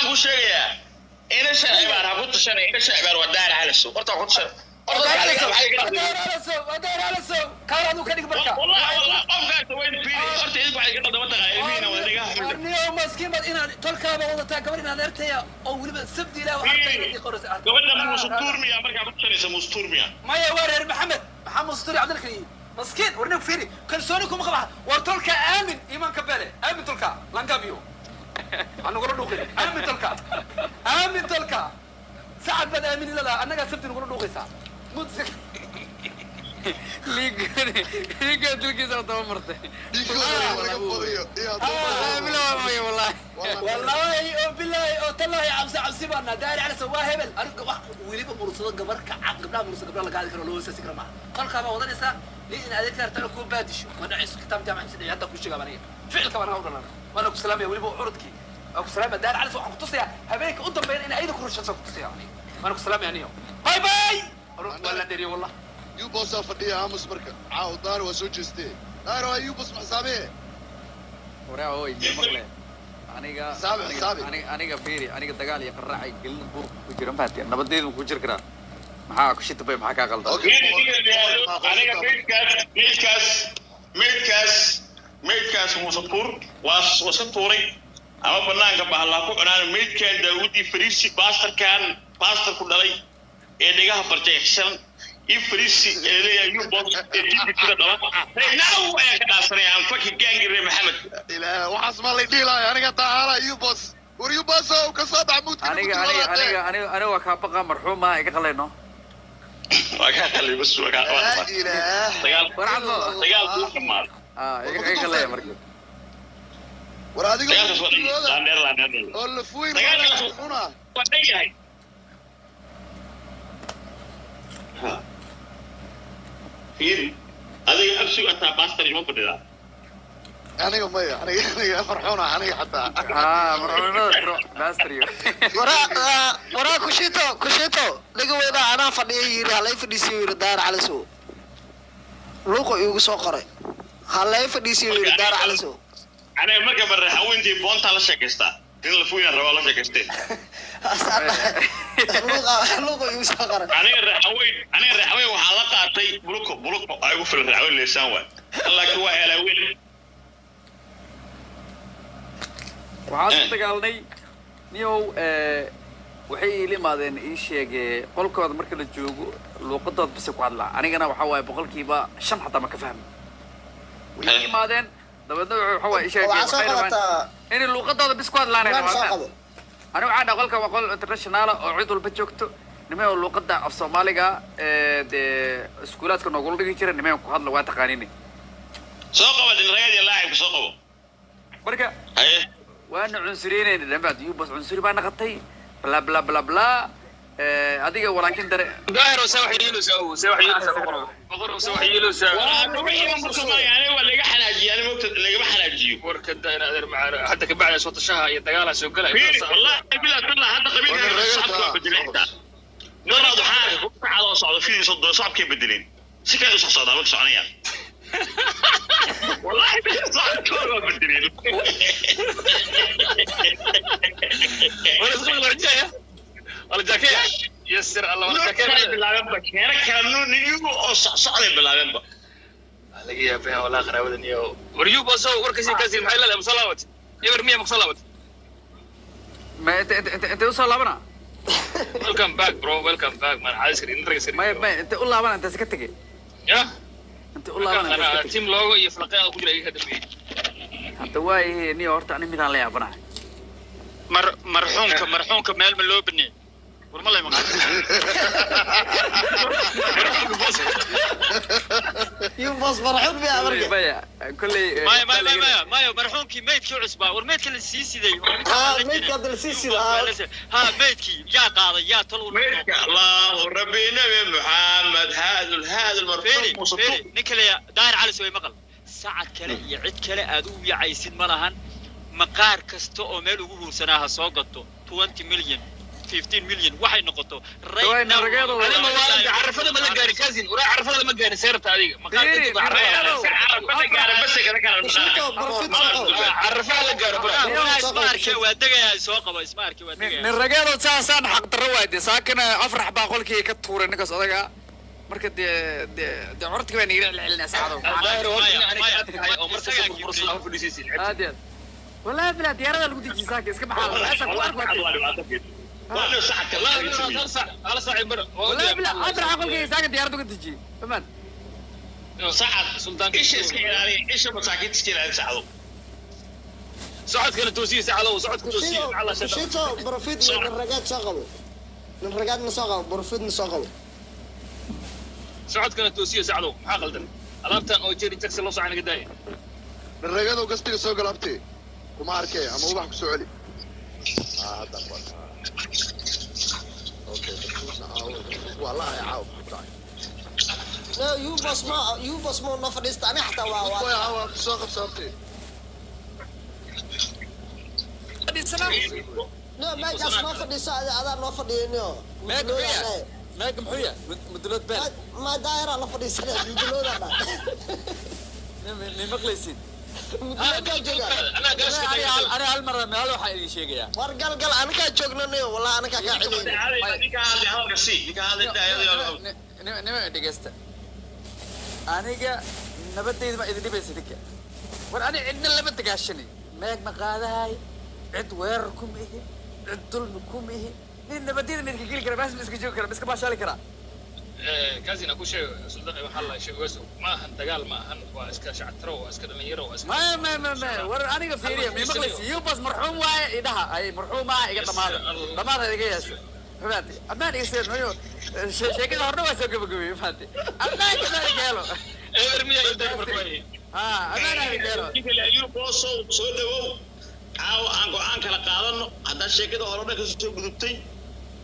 ku sheegaya ina shacibaan ha ku tashanay ina shacibaan wadaan ala soo horta ku tashan ودار على سو كارادو كدق بركة والله قفكاas وين fiiri horta idinku waxay ka daba taqaayeen wada dhiga اليوم مسكين بد إن تلقى بوضع قبل إن هذا أو ولي سبدي له وحتى يقرص gabadha muusturmiya markaa ku tashanaysa muusturmiya ما يوري محمد مستوري عبد الكريم مسكين ورنك فيري كل سونكم خبها ورتلك آمن إيمان كبالة آمن تلك لانقابيو أنا أقول له آمن تلك آمن تلك ساعد بد آمن لا أنا قاعد سبت نقول له ساعد متسك ليك تلقي صوت مرته والله بالله والله عبسي برنا داري على سواه هبل أرجع ولي بمرصد جبرك قبلها مرصد قبلها قاعد يكرر له سكر معه قال كما وضعني سا لين هذيك ترتلكوا بادش وانا عيس كتاب جامع سيدي عندك وش جابني فعل كمان هذا وانا كسلام يا ولي بعرضك أو كسلام داري على سوق قطصيا هبيك قدام بين إن أيدك كرش سوق قطصيا يعني وانا كسلام يعني باي باي ولا دري والله يوبوس فدي عامس مركا عاو دار وسوجستي دار يوبوس حسابه ورا هوي مقله aniga fiiri aniga dagaal iyo qarraacay gelin buur ku jira maadeen nabadeedu ku jir karaa maxaa ku shitay maxaa ka qaldan aniga meedkaas muusatuur waa tuuray ama banaanka bahla ku cunaan meedkan daawudi fariisi pastor ku dhalay ee dhigaha barjeexsan ifrisi eleya yubos ee kira dhala naaw ay ka dhaasanayaan faki gaangire maxamed ilaa waxaas ma la dhilay aniga taala yubos war yubos oo ka soo dhaxmud aniga waa ka baqa marxuuma ay ka qalayno waa ka qalay bas waa ka dagaal ku xamaar ay qalay markii war adiga oo la fuuyn xuna waa dhayahay فيري هذا أبسط أنت باستر يوم بدلا أنا فرحونا أنا حتى فرحونا باستر يوم ورا كشيتو لقوا إذا أنا فني يري هلا يفديسي دار على سو لوكو يوسو قري هلا يفديسي دار على سو أنا مركب الرحوين دي بونت على شكستا إن الفوين الروالا شكستين لوكو يوسو قري أنا الرحوين وحلقة أعطي بلوكو أيوة في الرحوين اللي سوى الله كوا هلاوين وعاصم تقالني نيو وحي لي مادين إيشيء قل كود مركز الجوجو لوقطة بس كوادلا أنا جنا وحواي بقول كيبا شن حتى ما كفهم وحي مادين دبنا حواي إيشيء إن اللوقطة بس كوادلا أنا وعاد أقول كوقول إنترناشونال أو عيد البتشوكتو نمي اللوقطة في الصومالية ده سكولات كنا نقول لك كذا نمي كوادلا واتقانيني سوقه بدل رياض اللاعب سوقه بركة وأنا عنصريين اللي بعد يوبس عنصري بأنا غطي بلا بلا بلا بلا هذيك ولكن در ظاهر وسوي حيلو سو يعني ولا جا حلاجي أنا ممكن اللي جا حلاجي وركدا أنا أدري مع حتى كبعد صوت الشها يتقال سو قلها والله بلا كله هذا قبيل الصعب بدلين مرة ضحاك على صعد فيه صعب كيف بدلين سكان صعد على صعنية والله صعب كله بدلين ولا صغير الجاية ولا جاكيت يسر الله ولا جاكيت أنا كانوا نيجوا صعد بالعجبة لقيها فيها ولا آخر أبدا يو وريوب أصو وركسي كاسي المحل لا مصلاوت يبر مية مصلاوت ما أنت وصل لابنا welcome back bro welcome back man عايز كده نرجع سريع ما أنت قول لابنا أنت سكتك يا أنت قول لابنا أنا تيم لوجو يفلقي كل شيء كده فيه أنت واي نيويورك أنا ميدان ليه أبنا مرحومك مال من لو بني والله ما يوبس فرحون بيها بركة كل ما مرحومك ميت شو عصبة ورميت كل السيسي ذي ميت قدر السيسي ها ميتكي يا قاضي يا طلول ميتك الله ربي نبي محمد هذا المرحوم فيري نكلي داير على سوي مقل ساعة كلا يعد كلا أدو يعيسين ملهن مقار كستو أميل وقول سناها سوقتو 20 مليون 15 milyan waxay noqoto Way narageedo. أنا ما وارد عرفنا ما لقاني كازين ولا عرفنا ما لقاني سيرت هذه ما قال ديري، كنت بعرفها عرفت gaara bas kana kana kushito barafid soo qabo عرفها لقاني برا ismaarkay waa degaya soo qabo ismaarkay waa degaya nin rageedo saasaan xaq darro waayde saakana afrax baa qolkii ka tuuray ninkaas odaga marka dee cortiga baa nigira celcelinaa saacado الظاهر أنا أو مركز فرصة له في السيسي aad iyo aad wallahi bilaa diyaarada lagu dejiye saaka iska baxaa meesha ku arko waa saxka لا لا على صاحب برا wallahi bilaa afrax qolkii saaka diyaarada uga dejiye faman صعد سلطان isha iska ilaali isha masaakiinta iska ilaali saxdo صعد كان توسيع ساعة وصعد كل توسيع على شباب kushito barafid iyo ragaad soo qabo nin ragaadna soo qabo barafidna soo qabo صعد كان توسيع ساعة حاقل دم ألابتان أو جيري تكسر لو صعنا قداي من ragada gastiga soo galabtay kuma arkay ama ubax ku soo celi dabban okay wallahi caaw no you boss ma na fadhiista ani xataa waa way caaw ku soo qabsatay no meegaas noo fadhiisa adaa noo fadhiyeenyo meega muxuu yahay mudulad been ma daayira la fadhiisana mudulooda dha ma maqlaysin mudulooda jooga أنا قاس ani hal mar meel waxaa idin sheegayaa war gal aniga joognanayo wallahi aniga ka ciiday ninka hadli hadalka si ninka hadli daayada nima dhegeysta aniga nabadayda ma idin dhibaysa ninka war ani cidna lama dagaashani meeg ma qaadahay cid weerar kuma ihi cid dulmi kuma ihi nin nabadayda ma idinka geli kara baas ma iska joogi kara ma iska baashaali karaa كازين أكو شيء صدقني محل شيء وسو ما هن دجال ما هن واسكا شعترو واسكا دميرو واسكا ما war aniga fiiriya ma maqlaysi yubas marxuum waaye idaha ay marxuuma iga dhamaada iga yeesho fahanti amaan iga soo nooyo sheekada horna waa soo gabagabay fahanti amaan ka geelo إرمي يدك بركوي amaan iga geelo ninka la ayuu booso soo dhawow caaw aan go'aan kala qaadano haddaan sheekada hore ka soo gudubtay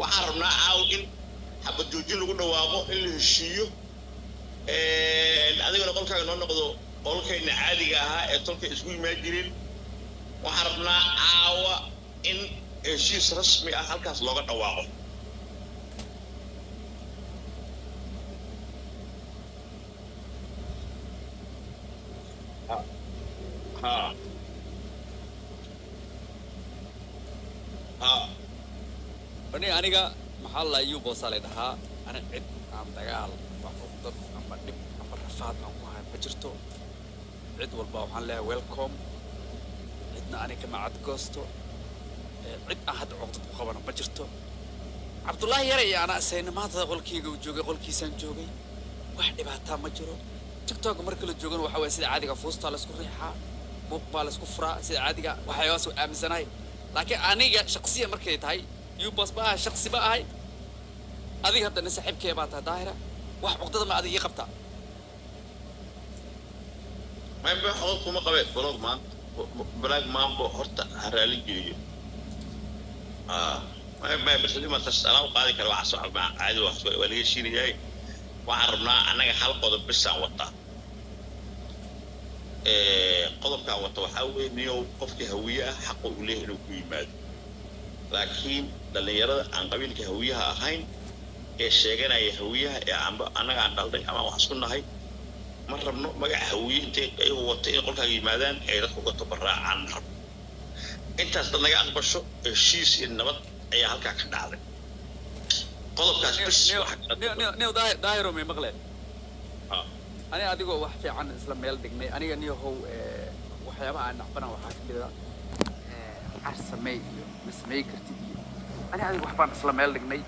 waxaan rabnaa caaw in xabad joojin lagu dhawaaqo in la heshiiyo adigana qolkaaga noo noqdo qolkayna caadiga ahaa ee tolka isku imaan jirin waxaan rabnaa caawa in heshiis rasmi ah halkaas looga dhawaaqo ha aniga maxaa la yuboosaa la dhahaa ana cid aan dagaal ama dad ama dhib ama rafaad aan ku hayn ma jirto cid walba waxaan leeyahay welcome cidna aniga ma cadgoosto cid aan hadda cogdad ku qabana ma jirto cabdullaahi yare iyo anaa isayna maanta qolkiyga uu joogay qolkiisaan joogay wax dhibaataa ma jiro tiktok marka la joogana waxa waye sida caadiga fuustaa laysku riixaa buuq baa laysku furaa sida caadiga waxyaabaa soo aaminsanahay laakiin aniga shaksiya markay tahay yubas ba ahay shaksi ba ahay adiga hadda nin saaxiibkee baa tahay daahira wax cuqdada ma adiga ii qabtaa ما ينبغي حضرتكم قبل بلوغ مان بلاك مان بو هرتا هرالي جيجي ما ينبغي بس اللي ما تسألوا قاضي كانوا عصوا مع عادي وقت ولي شيء جاي وعرفنا أنا حلقة بس عن وطا قضب كان وطا وحاول نيو قفك هوية حقه إليه إنه كوي ماد لكن اللي يرى عن قبيل كهوية هاين الشيء أنا هوية أنا عن قلبي أما وحصلنا هاي ما ربنا ما هوية أنت أي وقت إيه قلت هاي مادان أي رخو كتبرع عن رب أنت أصلا نجا أكبرشوا الشيء النبض أي هالك كان دعك قلب كاش بس نيو دايرو مي مقلة أنا أديكو واحد عن إسلام ميل دقني أنا نيو هو وحيابا عن نحبنا وحاكي كذا عرسمي مسمي كرتي أنا أديكو واحد عن إسلام ميل دقني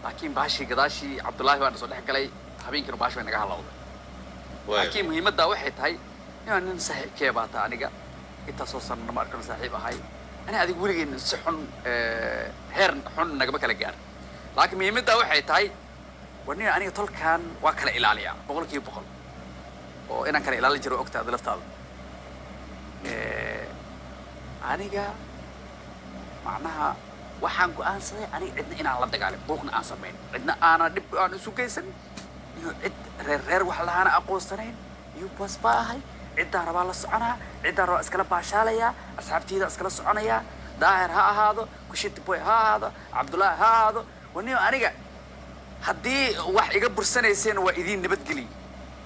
لكن باشي قداشي عبد الله بن صالح قالي حبين كانوا باشي نجا هلا laakiin muhiimadda waxay tahay inaan nin saaxiibkee baa tahay aniga intaasoo sanna ma arkan saaxiib ahay ani adiga weligeen si xun heer xun nagama kala gaar laakiin muhiimadda waxay tahay war nin aniga tolkan waa kala ilaaliyaa 100% oo inaan kala ilaalin jiro ogtaada laftaada aniga macnaha waxaan go'aansaday aniga cidna inaan la dagaalin buuqna aan samayn cidna aanan dhib aan isu geysan iyo cid reer wax lahaana aqoonsanayn iyo bas baa ahay ciddaan rabaa la soconaa ciddaan rabaa iskala baashaalayaa asxaabteyda iskala soconayaa daahir ha ahaado kushiti boy ha ahaado cabdullaahi ha ahaado waniyo aniga haddii wax iga bursanayseen waa idiin nabadgeliy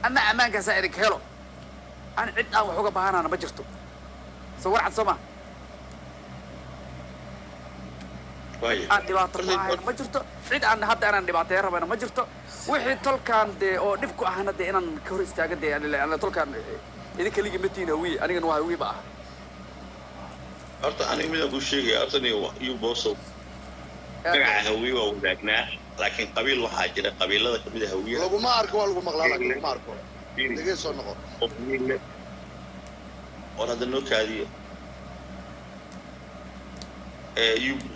ama ammaankaasaa idinka helo aan cid aan wax uga baahanaana ma jirto soo warcad soo ma aan dhibaato ku ahayna ma jirto cid aan hadda inaan dhibaateeya rabayna ma jirto wixii tolkaan dee oo dhib ku ahna dee inaan ka hor istaaga dee ana tolkaan idinka ligi matiin hawiye anigana waa hawiye ba ah horta aniga midaan kuu sheegaya horta iyo boosow magaca hawiye waa wadaagnaa laakiin qabiil waxaa jira qabiilada kamid a hawiyaha laguma arko waa lagu maqlaa laakiin laguma arko degee soo noqo oo hadda noo kaadiyo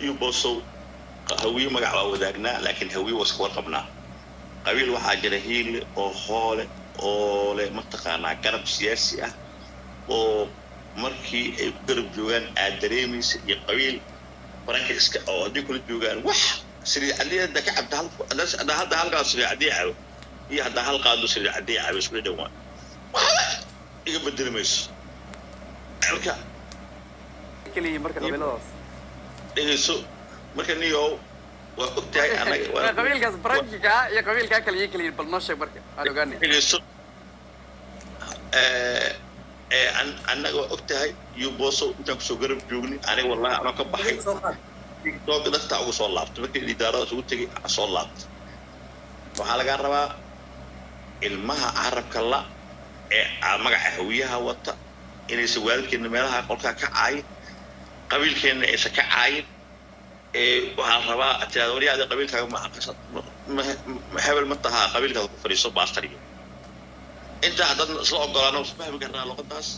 iyo boosow hawiye magac waa wadaagnaa laakiin hawiye waa iska warqabnaa qabiil waxaa jira hiile oo hoole oo leh mataqaanaa garab siyaasi ah oo markii ay ku garab joogaan aad dareemaysa iyo qabiil baranka iska oo haddii kula joogaan wax saliid cadii hadda ka cabta hadda halkaas saliid cadii cabo iyo hadda hal qaado saliid cadii cabo isku dhawaan waxba iga bedeli mayso marka kaliya marka qabiiladaas dhegeyso marka niyow waa ogtahay anaga qabiilkaas barankiga iyo qabiilkaa kaliya bal noo sheeg marka aan ogaanay dhegeyso annaga waa ogtahay iyo booso intaan kusoo garab joogni aniga wallahi anoo ka baxay TikTok dadka ugu soo laabtay markii idaarada isugu tegay soo laabtay waxaa laga rabaa ilmaha carabka la ee magaca hawiyaha wata inaysan waalidkeena meelaha qolkaa ka caayin qabiilkeena aysan ka caayin waxaa rabaa atiyaad waryaada qabiilkaaga ma hebel ma tahaa qabiilkaada ku fadhiiso baastariyo inta haddana isla ogolaano fahmi karnaa luqadaas